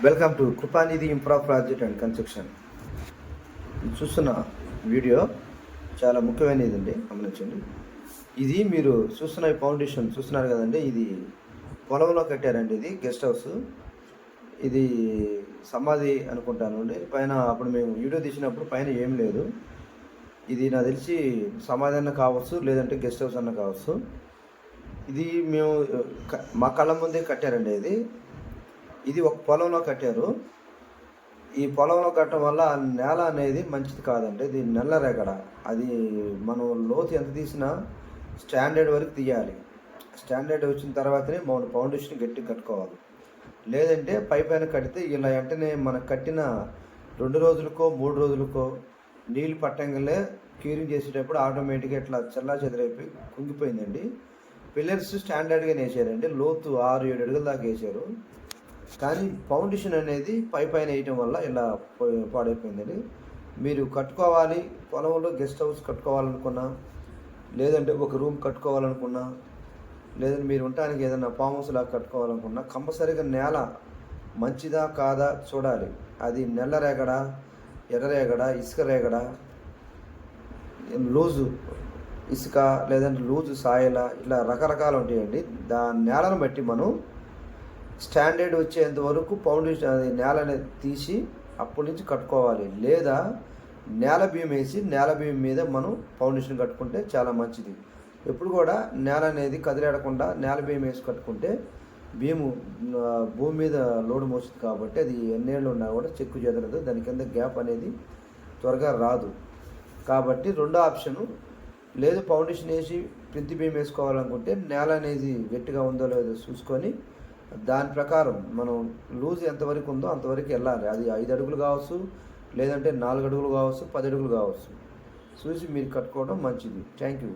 Welcome to Krupanidhi infra project and construction. చూస్తున్న video చాలా ముఖ్యమైనది అండి, గమనించండి. ఇది మీరు చూస్తున్న ఈ ఫౌండేషన్ చూస్తున్నారు కదండి, ఇది పొలంలో కట్టారండి. ఇది గెస్ట్ హౌస్, ఇది సమాధి అనుకుంటాను అండి. పైన అప్పుడు మేము వీడియో తీసినప్పుడు పైన ఏం లేదు. ఇది నాకు తెలిసి సమాధి అన్న కావచ్చు, లేదంటే గెస్ట్ హౌస్ అన్న కావచ్చు. ఇది మేము మా కళ్ళ ముందే కట్టారండి. ఇది ఒక పొలంలో కట్టారు. ఈ పొలంలో కట్టడం వల్ల నేల అనేది మంచిది కాదండి. ఇది నల్లరేగడ. అది మనం లోతు ఎంత తీసినా స్టాండర్డ్ వరకు తీయాలి. స్టాండర్డ్ వచ్చిన తర్వాతనే మనం ఫౌండేషన్ గట్టిగా కట్టుకోవాలి. లేదంటే పైన కడితే ఇలా వెంటనే మనకు కట్టిన 2 రోజులకో 3 రోజులకో నీళ్ళు పట్టంగానే క్యూరింగ్ చేసేటప్పుడు ఆటోమేటిక్గా ఇట్లా చల్లా చెదరైపోయి కుంగిపోయిందండి. పిల్లర్స్ స్టాండర్డ్గానే వేసారండి. లోతు 6-7 అడుగుల దాకా వేసారు. కానీ ఫౌండేషన్ అనేది పైన వేయటం వల్ల ఇలా పాడైపోయిందండి. మీరు కట్టుకోవాలి, పొలంలో గెస్ట్ హౌస్ కట్టుకోవాలనుకున్నా, లేదంటే ఒక రూమ్ కట్టుకోవాలనుకున్నా, లేదంటే మీరు ఉండటానికి ఏదైనా ఫామ్ హౌస్ లాగా కట్టుకోవాలనుకున్నా, కంపల్సరీగా నేల మంచిదా కాదా చూడాలి. అది నల్ల రేగడ, ఎర్ర రేగడ, ఇసుక రేగడ, లూజు ఇసుక, లేదంటే లూజు సాయిల, ఇలా రకరకాలు ఉంటాయండి. నేలను బట్టి మనం స్టాండర్డ్ వచ్చేంత వరకు ఫౌండేషన్ అది నేల అనేది తీసి అప్పటి నుంచి కట్టుకోవాలి. లేదా నేల బియ్యం వేసి నేల బియ్యం మీద మనం ఫౌండేషన్ కట్టుకుంటే చాలా మంచిది. ఎప్పుడు కూడా నేల అనేది కదిలేడకుండా నేల బియ్యం వేసి కట్టుకుంటే భీము భూమి మీద లోడు మోస్తుంది కాబట్టి అది ఎన్నేళ్ళు ఉన్నా కూడా చెక్కు చెదరదు, దాని కింద గ్యాప్ అనేది త్వరగా రాదు. కాబట్టి రెండో ఆప్షను, లేదు ఫౌండేషన్ వేసి ప్రింతి బియ్యం వేసుకోవాలనుకుంటే నేల అనేది గట్టిగా ఉందో లేదో చూసుకొని దాని ప్రకారం మనం లూజ్ ఎంతవరకు ఉందో అంతవరకు వెళ్ళాలి. అది 5 అడుగులు కావచ్చు, లేదంటే 4 అడుగులు కావచ్చు, 10 అడుగులు కావచ్చు. చూసి మీరు కట్టుకోవడం మంచిది. Thank you.